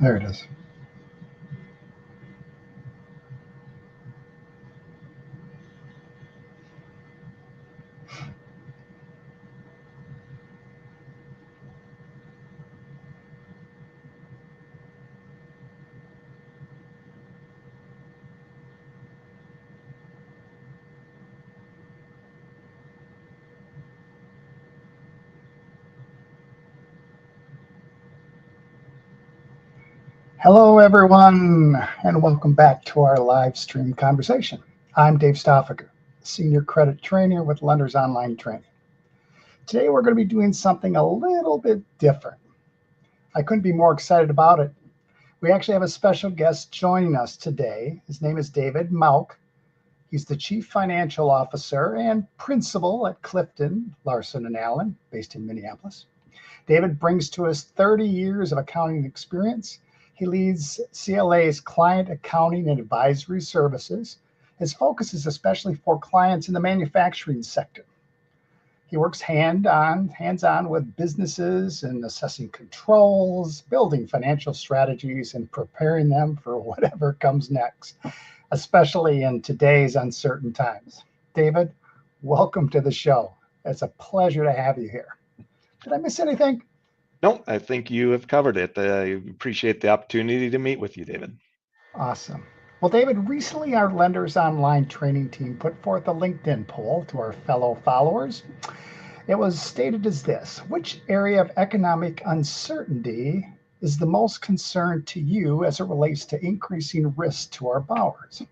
There it is. Hello, everyone, and welcome back to our live stream conversation. I'm Dave Stoffaker, Senior Credit Trainer with Lenders Online Training. Today, we're going to be doing something a little bit different. I couldn't be more excited about it. We actually have a special guest joining us today. His name is David Mauch. He's the Chief Financial Officer and Principal at CliftonLarsonAllen, based in Minneapolis. David brings to us 30 years of accounting experience. He leads CLA's client accounting and advisory services. His focus is especially for clients in the manufacturing sector. He works hands-on with businesses in assessing controls, building financial strategies, and preparing them for whatever comes next, especially in today's uncertain times. David, welcome to the show. It's a pleasure to have you here. Did I miss anything? No, I think you have covered it. I appreciate the opportunity to meet with you, David. Awesome. Well, David, recently our Lenders Online training team put forth a LinkedIn poll to our fellow followers. It was stated as this: which area of economic uncertainty is the most concern to you as it relates to increasing risk to our borrowers?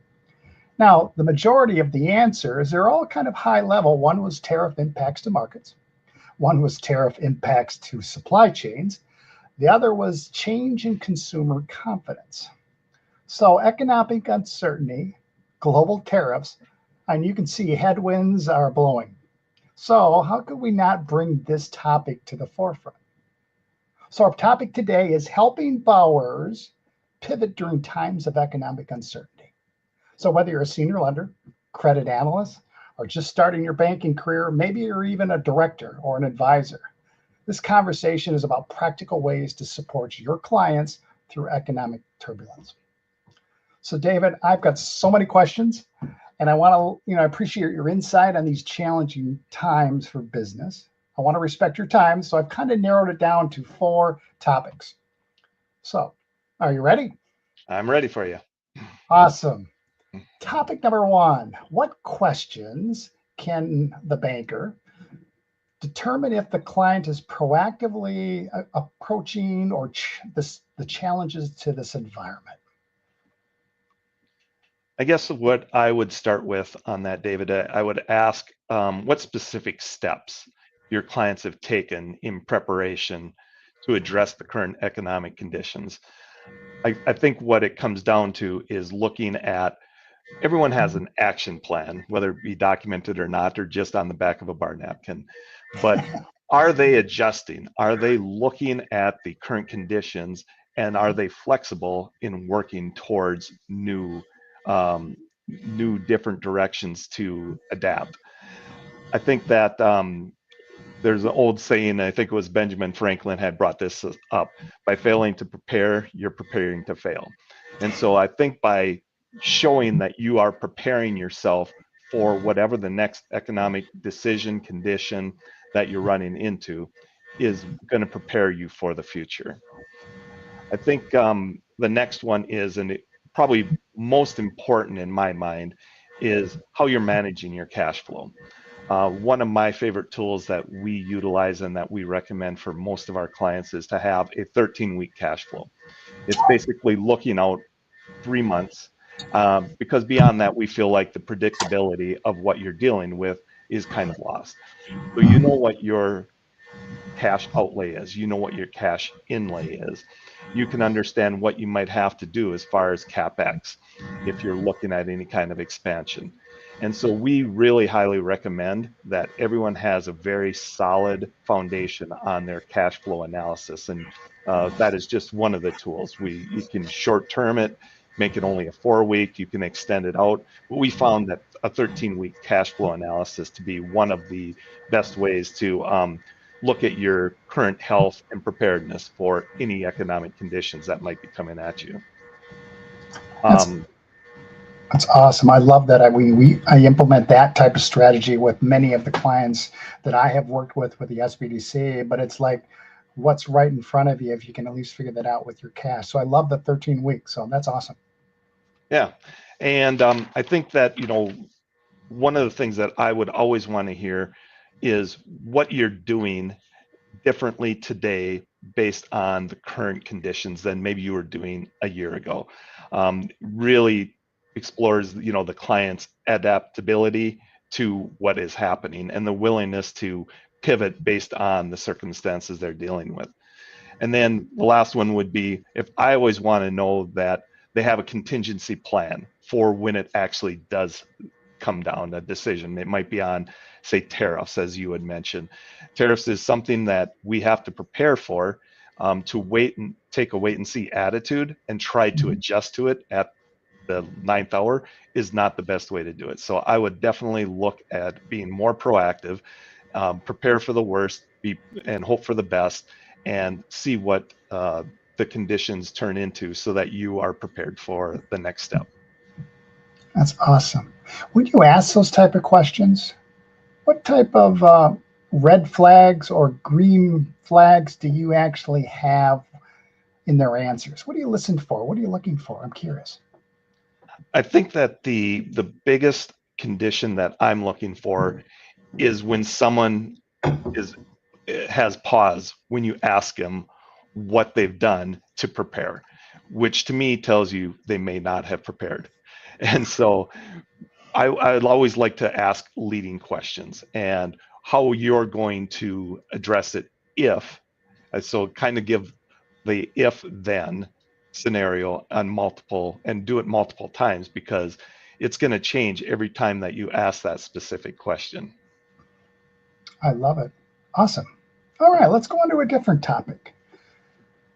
Now, the majority of the answers, they're all kind of high level. One was tariff impacts to markets. One was tariff impacts to supply chains. The other was change in consumer confidence. So economic uncertainty, global tariffs, and you can see headwinds are blowing. So how could we not bring this topic to the forefront? So our topic today is helping borrowers pivot during times of economic uncertainty. So whether you're a senior lender, credit analyst, or just starting your banking career, maybe you're even a director or an advisor, this conversation is about practical ways to support your clients through economic turbulence. So David, I've got so many questions, and I want to, I appreciate your insight on these challenging times for business. I want to respect your time, so I've kind of narrowed it down to 4 topics. So, are you ready? I'm ready for you. Awesome. Topic number 1: what questions can the banker determine if the client is proactively approaching or the challenges to this environment? I guess what I would start with on that, David, I would ask what specific steps your clients have taken in preparation to address the current economic conditions. I think what it comes down to is looking at everyone has an action plan, whether it be documented or not, or just on the back of a bar napkin. But are they adjusting? Are they looking at the current conditions, and are they flexible in working towards new different directions to adapt? I think that there's an old saying, I think it was Benjamin Franklin had brought this up: by failing to prepare, you're preparing to fail. And so I think by showing that you are preparing yourself for whatever the next economic decision, condition that you're running into is going to prepare you for the future. I think the next one is, and probably most important in my mind, is how you're managing your cash flow. One of my favorite tools that we utilize and that we recommend for most of our clients is to have a 13-week cash flow. It's basically looking out 3 months, because beyond that, we feel like the predictability of what you're dealing with is kind of lost. So you know what your cash outlay is, you know what your cash inlay is. You can understand what you might have to do as far as CapEx if you're looking at any kind of expansion. And so we really highly recommend that everyone has a very solid foundation on their cash flow analysis. And that is just one of the tools. You can short term it, make it only a 4-week, you can extend it out. But we found that a 13-week cash flow analysis to be one of the best ways to look at your current health and preparedness for any economic conditions that might be coming at you. That's Um, That's awesome. I love that. I implement that type of strategy with many of the clients that I have worked with the SBDC. But it's like, what's right in front of you if you can at least figure that out with your cash. So I love the 13 weeks. So that's awesome. yeah, and I think that one of the things that I would always want to hear is what you're doing differently today based on the current conditions than maybe you were doing a year ago. Really explores, the client's adaptability to what is happening and the willingness to pivot based on the circumstances they're dealing with. And then the last one would be, if I always want to know that they have a contingency plan for when it actually does come down a decision. It might be on, say, tariffs, as you had mentioned. Tariffs is something that we have to prepare for, to wait and take a wait and see attitude and try to Mhm. adjust to it at the ninth hour is not the best way to do it. So I would definitely look at being more proactive, prepare for the worst, and hope for the best, and see what the conditions turn into so that you are prepared for the next step. That's awesome. When you ask those type of questions, what type of red flags or green flags do you actually have in their answers? What do you listen for? What are you looking for? I'm curious. I think that the biggest condition that I'm looking for is when someone is has pause when you ask them what they've done to prepare, which to me tells you they may not have prepared. And so I'd always like to ask leading questions and how you're going to address it if, so kind of give the if then scenario on multiple and do it multiple times because it's going to change every time that you ask that specific question. I love it. Awesome. All right, let's go on to a different topic.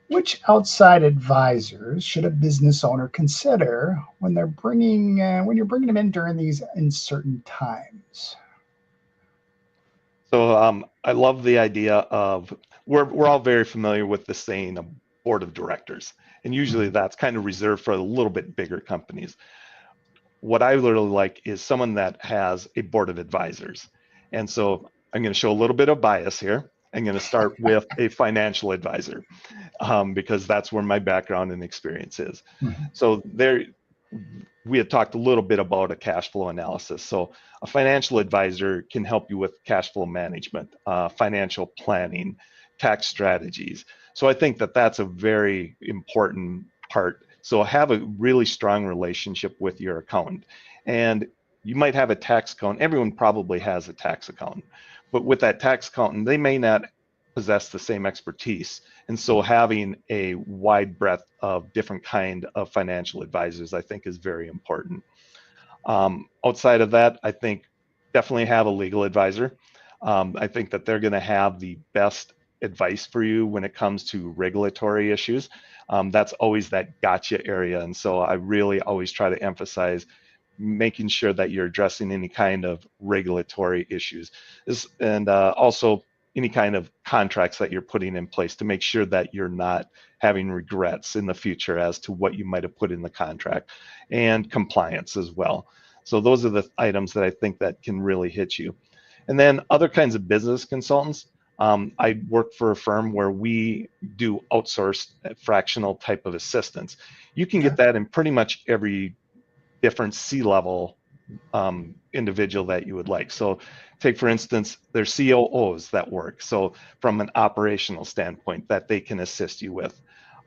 Which outside advisors should a business owner consider when when you're bringing them in during these uncertain times? So I love the idea of we're all very familiar with the saying of board of directors, and usually Mhm. that's kind of reserved for a little bit bigger companies. What I really like is someone that has a board of advisors, and so I'm going to show a little bit of bias here. I'm going to start with a financial advisor, because that's where my background and experience is. Mhm. So there, we had talked a little bit about a cash flow analysis. So a financial advisor can help you with cash flow management, financial planning, tax strategies. So I think that that's a very important part. So have a really strong relationship with your accountant. And you might have a tax accountant. Everyone probably has a tax accountant. But with that tax accountant, they may not possess the same expertise. And so having a wide breadth of different kind of financial advisors, I think is very important. Outside of that, I think definitely have a legal advisor. I think that they're going to have the best advice for you when it comes to regulatory issues. That's always that gotcha area. And so I really always try to emphasize making sure that you're addressing any kind of regulatory issues and also any kind of contracts that you're putting in place to make sure that you're not having regrets in the future as to what you might have put in the contract, and compliance as well. So those are the items that I think that can really hit you. And then other kinds of business consultants. I work for a firm where we do outsourced fractional type of assistance. You can Okay. get that in pretty much every different C-level individual that you would like. So take, for instance, there's COOs that work. So from an operational standpoint that they can assist you with.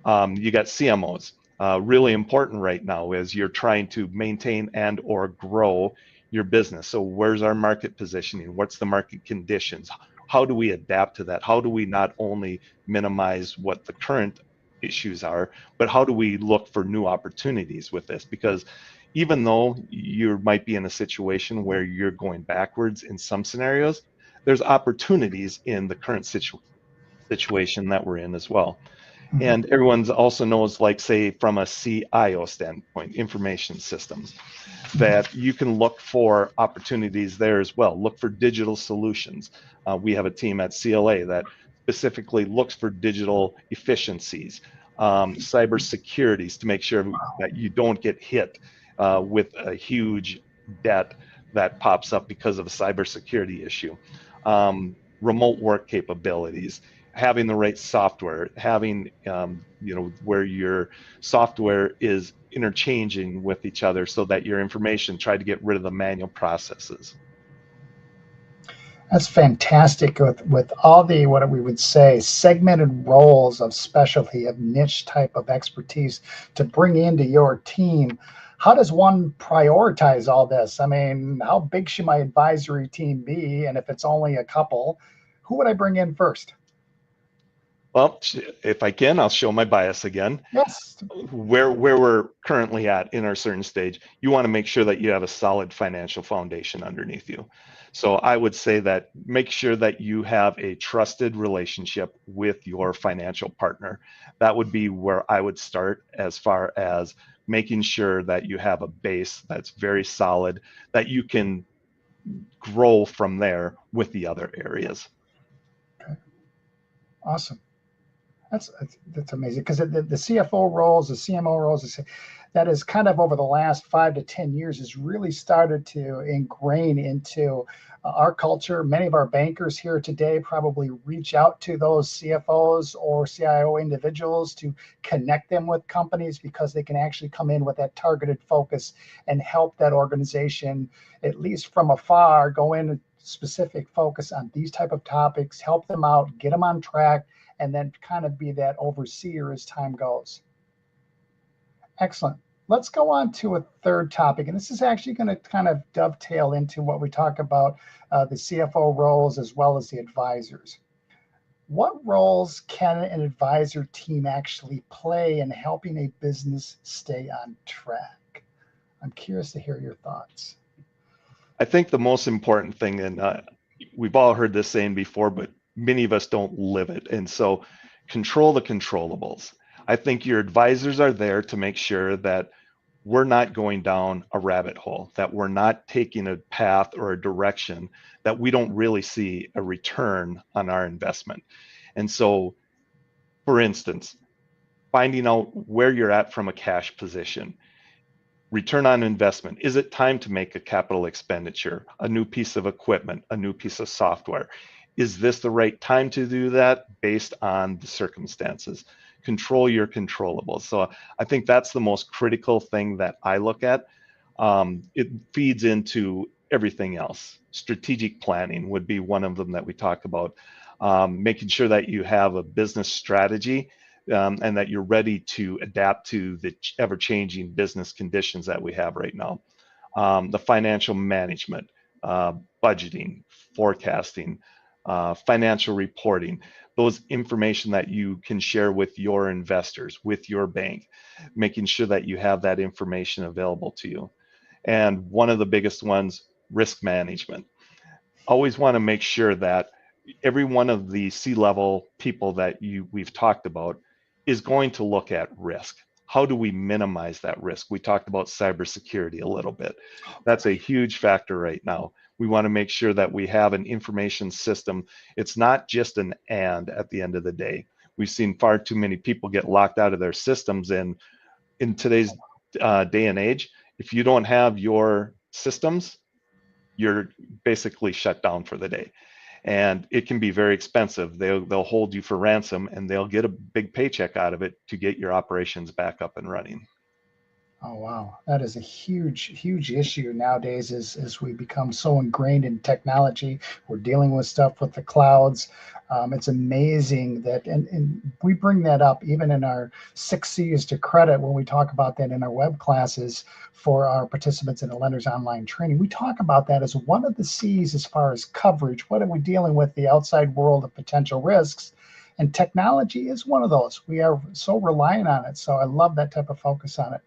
You got CMOs. Really important right now as you're trying to maintain and or grow your business. So where's our market positioning? What's the market conditions? How do we adapt to that? How do we not only minimize what the current issues are, but how do we look for new opportunities with this? Because even though you might be in a situation where you're going backwards in some scenarios, there's opportunities in the current situation that we're in as well. And everyone's also knows, like, say, from a CIO standpoint, information systems, that you can look for opportunities there as well. Look for digital solutions. We have a team at CLA that specifically looks for digital efficiencies, cyber securities, to make sure that you don't get hit with a huge debt that pops up because of a cybersecurity issue. Remote work capabilities, having the right software, having where your software is interchanging with each other so that your information, try to get rid of the manual processes. That's fantastic with all the, what we would say, segmented roles of specialty, of niche type of expertise to bring into your team. How does one prioritize all this? I mean, how big should my advisory team be? And if it's only a couple, who would I bring in first? Well, if I can, I'll show my bias again. Yes. Where we're currently at in our certain stage, you want to make sure that you have a solid financial foundation underneath you. So I would say that make sure that you have a trusted relationship with your financial partner. That would be where I would start, as far as making sure that you have a base that's very solid, that you can grow from there with the other areas. Okay. Awesome. That's amazing, because the CFO roles, the CMO roles, that is kind of over the last 5 to 10 years has really started to ingrain into our culture. Many of our bankers here today probably reach out to those CFOs or CIO individuals to connect them with companies, because they can actually come in with that targeted focus and help that organization, at least from afar, go in specific focus on these type of topics, help them out, get them on track, and then kind of be that overseer as time goes. Excellent. Let's go on to a third topic, and this is actually going to kind of dovetail into what we talk about, the CFO roles as well as the advisors. What roles can an advisor team actually play in helping a business stay on track? I'm curious to hear your thoughts. I think the most important thing, and we've all heard this saying before, but many of us don't live it. And so control the controllables. I think your advisors are there to make sure that we're not going down a rabbit hole, that we're not taking a path or a direction that we don't really see a return on our investment. And so, for instance, finding out where you're at from a cash position, return on investment. Is it time to make a capital expenditure, a new piece of equipment, a new piece of software? Is this the right time to do that based on the circumstances? Control your controllables. So I think that's the most critical thing that I look at. It feeds into everything else. Strategic planning would be one of them that we talk about. Making sure that you have a business strategy, and that you're ready to adapt to the ever-changing business conditions that we have right now. The financial management, budgeting, forecasting, financial reporting, those information that you can share with your investors, with your bank, making sure that you have that information available to you. And one of the biggest ones, risk management. Always want to make sure that every one of the C-level people that we've talked about is going to look at risk. How do we minimize that risk? We talked about cybersecurity a little bit. That's a huge factor right now. We want to make sure that we have an information system. It's not just an and at the end of the day. We've seen far too many people get locked out of their systems. And in today's day and age, if you don't have your systems, you're basically shut down for the day. And it can be very expensive. They'll hold you for ransom, and they'll get a big paycheck out of it to get your operations back up and running. Oh wow, that is a huge issue nowadays. As we become so ingrained in technology, we're dealing with stuff with the clouds. It's amazing that, and we bring that up even in our 6 C's to credit when we talk about that in our web classes for our participants in the Lenders Online training. We talk about that as one of the C's as far as coverage. What are we dealing with? The outside world of potential risks. And technology is one of those. We are so reliant on it. So I love that type of focus on it.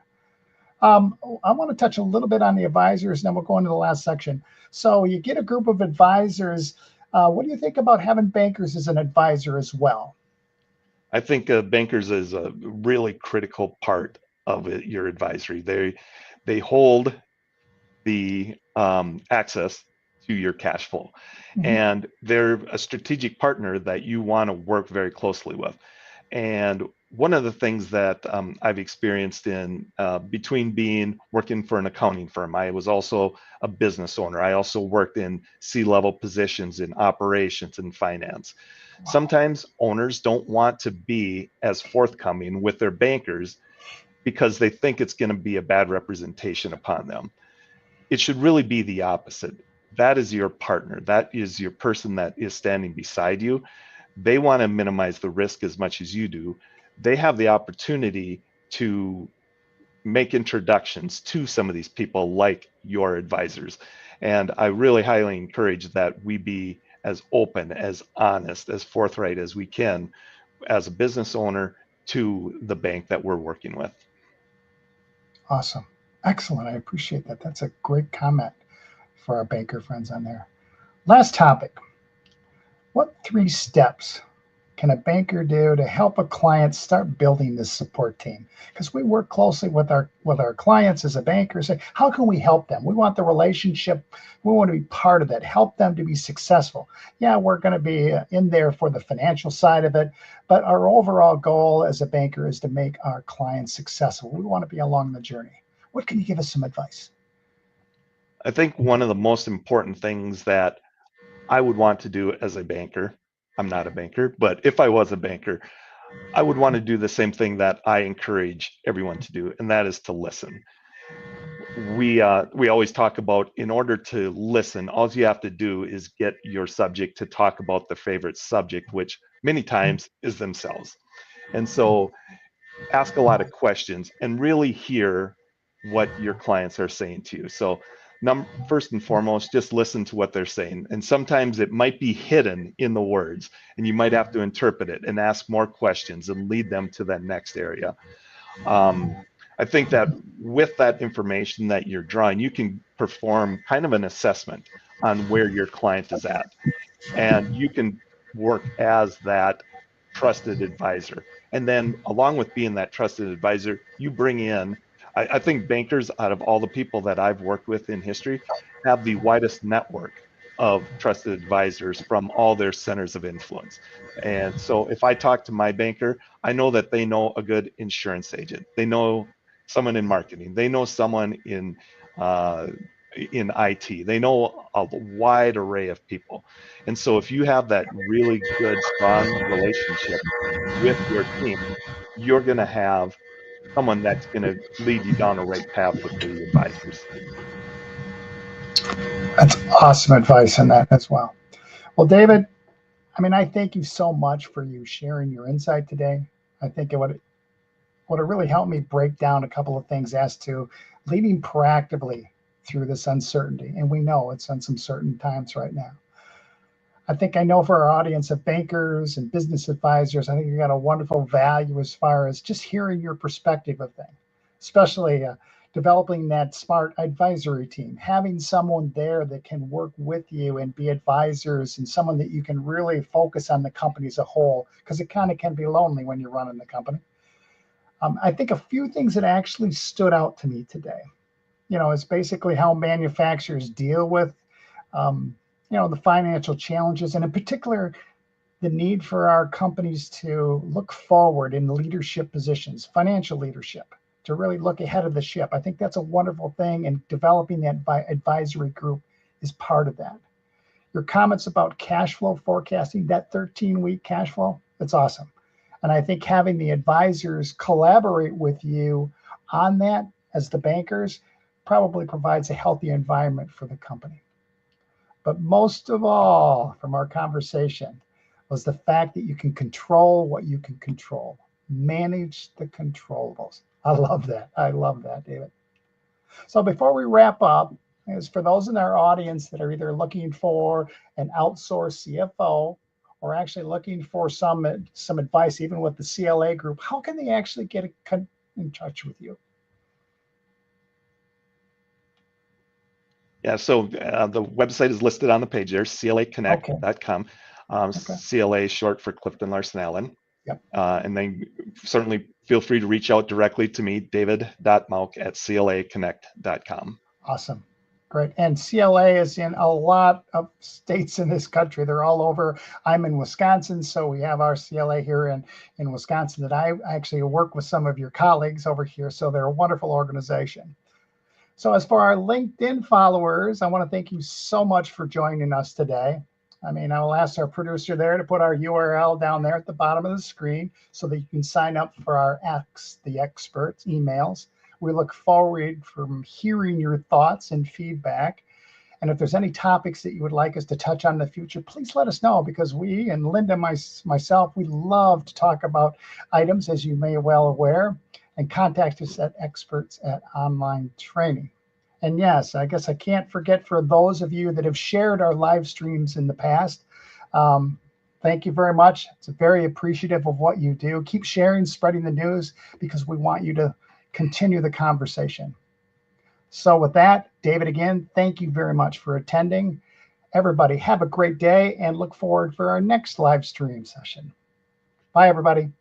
I want to touch a little bit on the advisors, and then we'll go into the last section. So you get a group of advisors. What do you think about having bankers as an advisor as well? I think bankers is a really critical part of it, your advisory. They hold the access to your cash flow, Mhm. and they're a strategic partner that you want to work very closely with. And one of the things that I've experienced in between being working for an accounting firm, I was also a business owner. I also worked in C-level positions in operations and finance. Wow. Sometimes owners don't want to be as forthcoming with their bankers because they think it's going to be a bad representation upon them. It should really be the opposite. That is your partner. That is your person that is standing beside you. They want to minimize the risk as much as you do. They have the opportunity to make introductions to some of these people like your advisors. And I really highly encourage that we be as open, as honest, as forthright as we can as a business owner to the bank that we're working with. Awesome. Excellent. I appreciate that. That's a great comment for our banker friends on there. Last topic. What 3 steps can a banker do to help a client start building this support team? Because we work closely with our clients as a banker. Say, how can we help them? We want the relationship. We want to be part of that. Help them to be successful. Yeah, we're going to be in there for the financial side of it, but our overall goal as a banker is to make our clients successful. We want to be along the journey. What can you give us some advice? I think one of the most important things that I would want to do as a banker, I'm not a banker, but if I was a banker, I would want to do the same thing that I encourage everyone to do, and that is to listen. We always talk about, in order to listen, all you have to do is get your subject to talk about the favorite subject, which many times is themselves. And so ask a lot of questions and really hear what your clients are saying to you. So, first and foremost, just listen to what they're saying. And sometimes it might be hidden in the words, and you might have to interpret it and ask more questions and lead them to that next area. Um, I think that with that information that you're drawing, you can perform kind of an assessment on where your client is at, and you can work as that trusted advisor. And then, along with being that trusted advisor, you bring in, I think bankers, out of all the people that I've worked with in history, have the widest network of trusted advisors from all their centers of influence. And so if I talk to my banker, I know that they know a good insurance agent, they know someone in marketing, they know someone uh, in IT, they know a wide array of people. And so if you have that really good, strong relationship with your team, you're going to have someone that's going to lead you down a right path with the advisors. That's awesome advice on that as well. Well, David, I mean, I thank you so much for you sharing your insight today. I think it would have really helped me break down a couple of things as to leading proactively through this uncertainty. And we know it's on some certain times right now. I think I know for our audience of bankers and business advisors, I think you got a wonderful value as far as just hearing your perspective of things, especially developing that smart advisory team, having someone there that can work with you and be advisors and someone that you can really focus on the company as a whole, because it kind of can be lonely when you're running the company. I think a few things that actually stood out to me today, is basically how manufacturers deal with, um, the financial challenges, and in particular, the need for our companies to look forward in leadership positions, financial leadership, to really look ahead of the ship. I think that's a wonderful thing, and developing that advisory group is part of that. Your comments about cash flow forecasting, that 13-week cash flow, that's awesome. And I think having the advisors collaborate with you on that as the bankers probably provides a healthy environment for the company. But most of all, from our conversation, was the fact that you can control what you can control, manage the controllables. I love that. I love that, David. So before we wrap up, is for those in our audience that are either looking for an outsourced CFO or actually looking for some advice, even with the CLA group, how can they actually get in touch with you? Yeah, so the website is listed on the page there, Okay. claconnect.com. Okay. CLA is short for Clifton Larson Allen. Yep. And then certainly feel free to reach out directly to me, david.mauch@claconnect.com. Awesome. Great. And CLA is in a lot of states in this country. They're all over. I'm in Wisconsin, so we have our CLA here in Wisconsin that I actually work with some of your colleagues over here. So they're a wonderful organization. So as for our LinkedIn followers, I want to thank you so much for joining us today. I mean, I will ask our producer there to put our URL down there at the bottom of the screen so that you can sign up for our Ask the Experts emails. We look forward from hearing your thoughts and feedback. And if there's any topics that you would like us to touch on in the future, please let us know, because we and Linda, myself, we love to talk about items, as you may well aware, and contact us at experts@online training. And yes, I guess I can't forget, for those of you that have shared our live streams in the past, thank you very much. It's very appreciative of what you do. Keep sharing, spreading the news, because we want you to continue the conversation. So with that, David, again, thank you very much for attending. Everybody, have a great day and look forward for our next live stream session. Bye, everybody.